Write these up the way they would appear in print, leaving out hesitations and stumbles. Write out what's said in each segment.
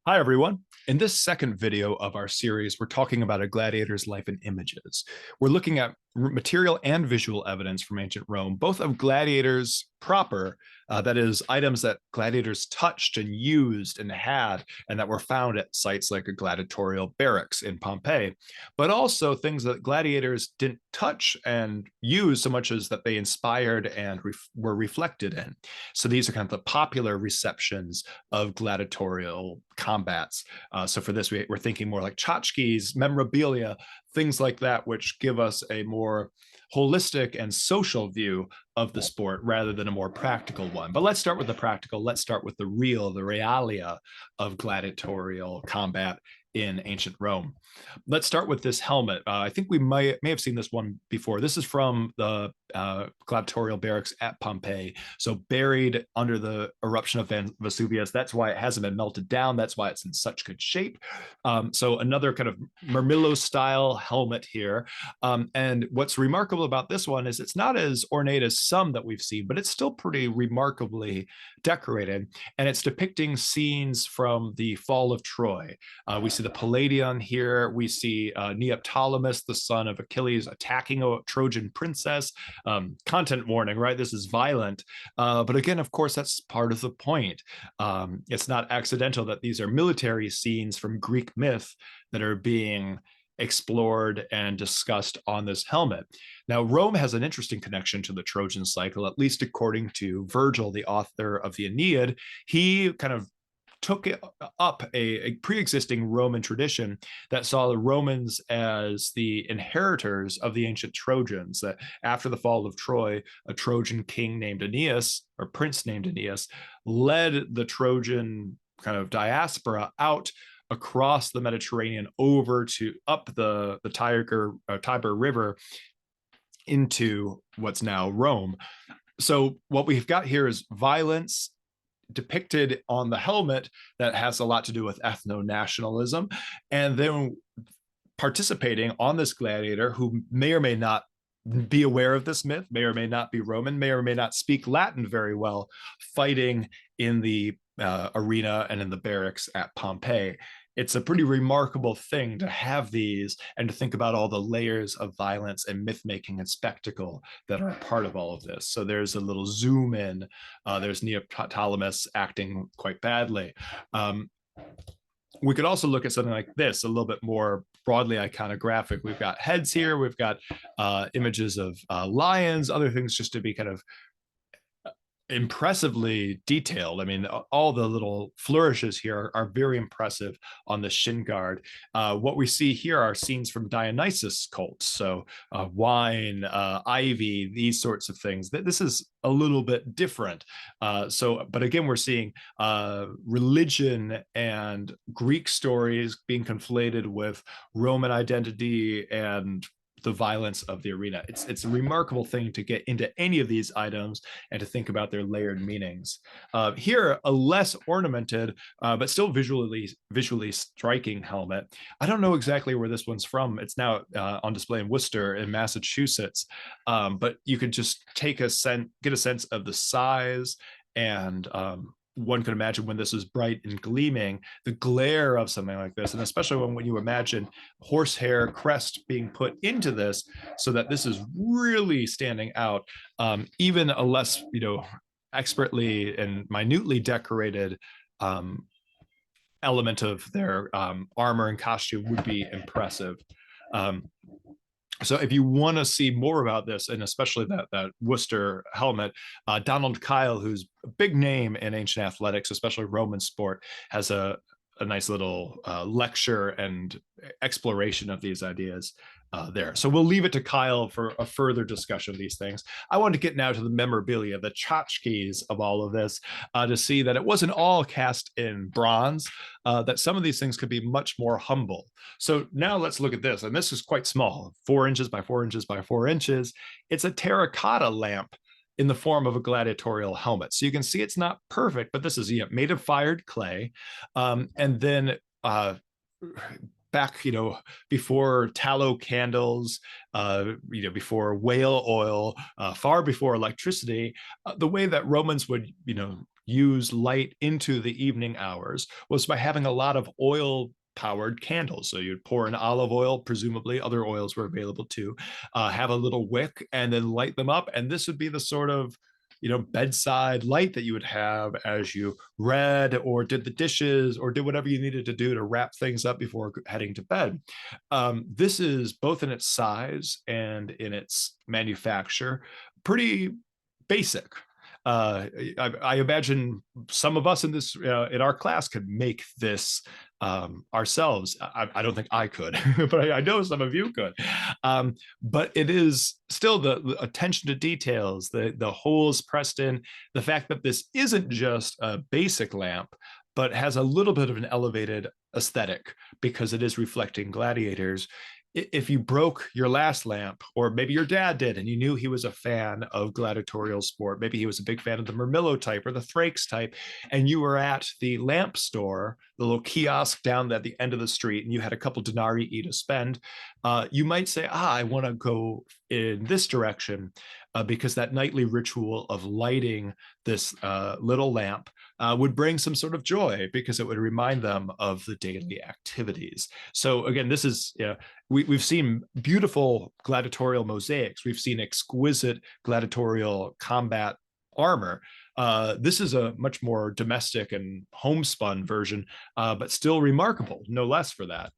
Hi, everyone. In this second video of our series, we're talking about a gladiator's life in images. We're looking at material and visual evidence from ancient Rome, both of gladiators proper, that is, items that gladiators touched and used and had, and that were found at sites like a gladiatorial barracks in Pompeii, but also things that gladiators didn't touch and use so much as that they inspired and were reflected in. So these are kind of the popular receptions of gladiatorial combats. So for this, we're thinking more like tchotchkes, memorabilia, things like that, which give us a more holistic and social view of the sport rather than a more practical one. But let's start with the practical. Let's start with the real, the realia of gladiatorial combat in ancient Rome. Let's start with this helmet. I think we may have seen this one before. This is from the gladiatorial barracks at Pompeii. So buried under the eruption of Vesuvius. That's why it hasn't been melted down. That's why it's in such good shape. So another kind of Murmillo style helmet here. And what's remarkable about this one is it's not as ornate as some that we've seen, but it's still pretty remarkably decorated. And it's depicting scenes from the fall of Troy. We see the Palladion here. We see Neoptolemus, the son of Achilles, attacking a Trojan princess. Content warning, right? This is violent. But again, of course, that's part of the point. It's not accidental that these are military scenes from Greek myth that are being explored and discussed on this helmet. Now, Rome has an interesting connection to the Trojan cycle, at least according to Virgil, the author of the Aeneid. He kind of took up a pre-existing Roman tradition that saw the Romans as the inheritors of the ancient Trojans, that after the fall of Troy, a Trojan king named Aeneas, or prince named Aeneas, led the Trojan kind of diaspora out across the Mediterranean over to up the Tiber River into what's now Rome. So what we've got here is violence depicted on the helmet that has a lot to do with ethno-nationalism, and then participating on this gladiator who may or may not be aware of this myth, may or may not be Roman, may or may not speak Latin very well, fighting in the arena and in the barracks at Pompeii. It's a pretty remarkable thing to have these and to think about all the layers of violence and myth making and spectacle that are a part of all of this. So there's a little zoom in. There's Neoptolemus acting quite badly. We could also look at something like this, a little bit more broadly iconographic. We've got heads here. We've got images of lions, other things just to be kind of impressively detailed. I mean, all the little flourishes here are very impressive on the shin guard. What we see here are scenes from Dionysus cults. So wine, ivy, these sorts of things. This is a little bit different. But again, we're seeing religion and Greek stories being conflated with Roman identity and the violence of the arena. It's a remarkable thing to get into any of these items and to think about their layered meanings. Here, a less ornamented, but still visually striking helmet. I don't know exactly where this one's from. It's now on display in Worcester in Massachusetts, but you could just get a sense of the size and one could imagine when this is bright and gleaming, the glare of something like this, and especially when you imagine horsehair crest being put into this so that this is really standing out. Even a less, expertly and minutely decorated element of their armor and costume would be impressive. So if you want to see more about this, and especially that Worcester helmet, Donald Kyle, who's a big name in ancient athletics, especially Roman sport, has a nice little lecture and exploration of these ideas there. So we'll leave it to Kyle for a further discussion of these things. I want to get now to the memorabilia, the tchotchkes of all of this, to see that it wasn't all cast in bronze, that some of these things could be much more humble. So now let's look at this. And this is quite small, 4 inches by 4 inches by 4 inches. It's a terracotta lamp in the form of a gladiatorial helmet. So you can see it's not perfect, but this is made of fired clay. And then back, before tallow candles, before whale oil, far before electricity, the way that Romans would, use light into the evening hours was by having a lot of oil powered candles. So you'd pour in olive oil, presumably other oils were available too, have a little wick and then light them up. And this would be the sort of bedside light that you would have as you read or did the dishes or did whatever you needed to do to wrap things up before heading to bed. This is both in its size and in its manufacture pretty basic. I imagine some of us in this in our class could make this ourselves. I don't think I could, but I know some of you could. But it is still the attention to details, the holes pressed in, the fact that this isn't just a basic lamp, but has a little bit of an elevated aesthetic because it is reflecting gladiators. If you broke your last lamp, or maybe your dad did, and you knew he was a fan of gladiatorial sport, maybe he was a big fan of the Mermillo type or the Thrakes type, and you were at the lamp store, the little kiosk down at the end of the street, and you had a couple denarii to spend, you might say, I want to go in this direction because that nightly ritual of lighting this little lamp would bring some sort of joy because it would remind them of the daily activities. So again, this is, we've seen beautiful gladiatorial mosaics. We've seen exquisite gladiatorial combat armor. This is a much more domestic and homespun version, but still remarkable, no less for that.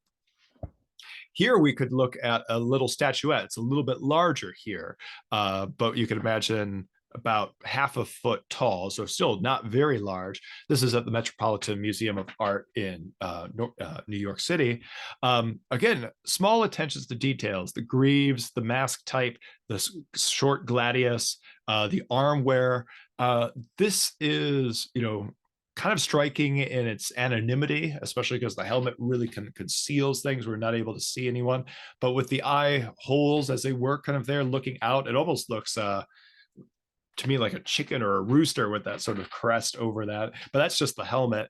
Here we could look at a little statuette. It's a little bit larger here, but you can imagine about half a foot tall, so still not very large. This is at the Metropolitan Museum of Art in New York City. Again, small attentions to details, the greaves, the mask type, the short gladius, the armwear. This is, kind of striking in its anonymity, especially because the helmet really conceals things. We're not able to see anyone, but with the eye holes as they were kind of there looking out, it almost looks to me like a chicken or a rooster with that sort of crest over that, but that's just the helmet.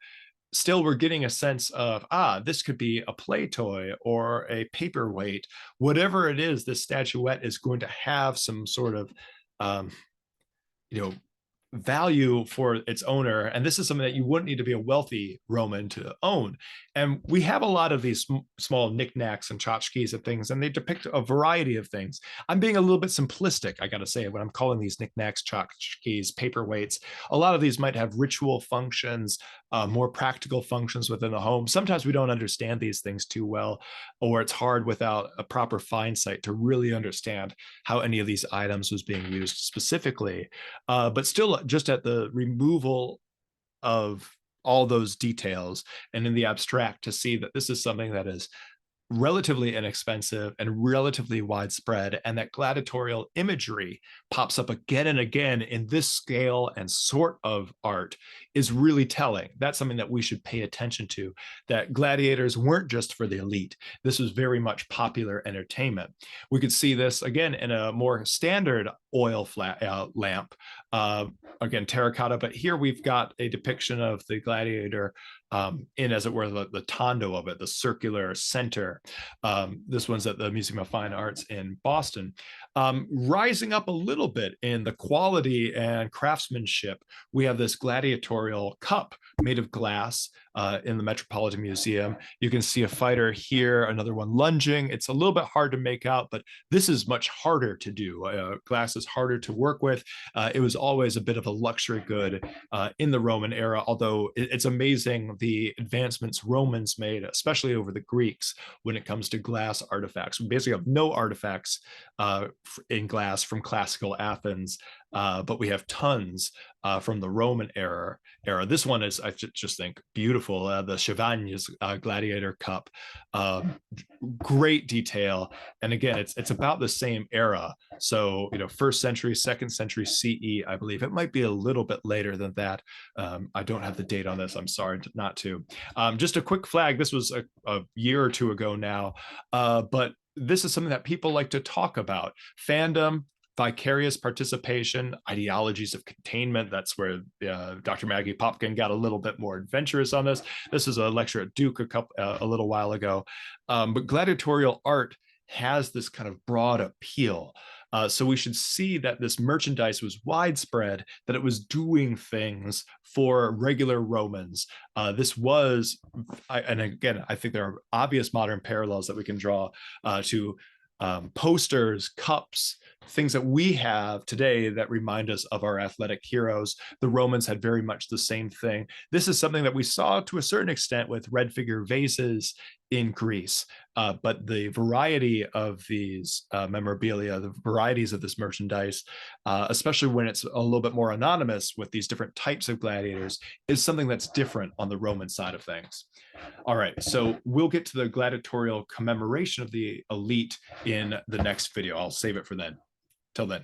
Still, we're getting a sense of, this could be a play toy or a paperweight. Whatever it is, this statuette is going to have some sort of, value for its owner. And this is something that you wouldn't need to be a wealthy Roman to own. And we have a lot of these small knickknacks and tchotchkes of things, and they depict a variety of things. I'm being a little bit simplistic, I got to say, when I'm calling these knickknacks, tchotchkes, paperweights. A lot of these might have ritual functions, more practical functions within the home. Sometimes we don't understand these things too well, or it's hard without a proper findsight to really understand how any of these items was being used specifically. But still, just at the removal of all those details and in the abstract, to see that this is something that is relatively inexpensive and relatively widespread, and that gladiatorial imagery pops up again and again in this scale and sort of art is really telling. That's something that we should pay attention to, that gladiators weren't just for the elite. This was very much popular entertainment. We could see this again in a more standard oil lamp, again, terracotta, but here we've got a depiction of the gladiator in, as it were, the tondo of it, the circular center. This one's at the Museum of Fine Arts in Boston. Rising up a little bit in the quality and craftsmanship, we have this gladiatorial cup made of glass in the Metropolitan Museum. You can see a fighter here, another one lunging. It's a little bit hard to make out, but this is much harder to do. Glass is harder to work with. It was always a bit of a luxury good in the Roman era, although it's amazing the advancements Romans made, especially over the Greeks, when it comes to glass artifacts. We basically have no artifacts in glass from classical Athens, but we have tons from the Roman era. This one is, I just think, beautiful. The Chevagnes Gladiator Cup, great detail. And again, it's about the same era. So, first century, second century CE, I believe. It might be a little bit later than that. I don't have the date on this. I'm sorry not to. Just a quick flag. This was a year or two ago now, but this is something that people like to talk about. Fandom, vicarious participation, ideologies of containment. That's where Dr. Maggie Popkin got a little bit more adventurous on this. This is a lecture at Duke a little while ago. But gladiatorial art has this kind of broad appeal. So we should see that this merchandise was widespread, that it was doing things for regular Romans. This was, and again, I think there are obvious modern parallels that we can draw to posters, cups, things that we have today that remind us of our athletic heroes. The Romans had very much the same thing. This is something that we saw to a certain extent with red figure vases in Greece. But the variety of these memorabilia, the varieties of this merchandise, especially when it's a little bit more anonymous with these different types of gladiators, is something that's different on the Roman side of things. All right, so we'll get to the gladiatorial commemoration of the elite in the next video. I'll save it for then. Till then.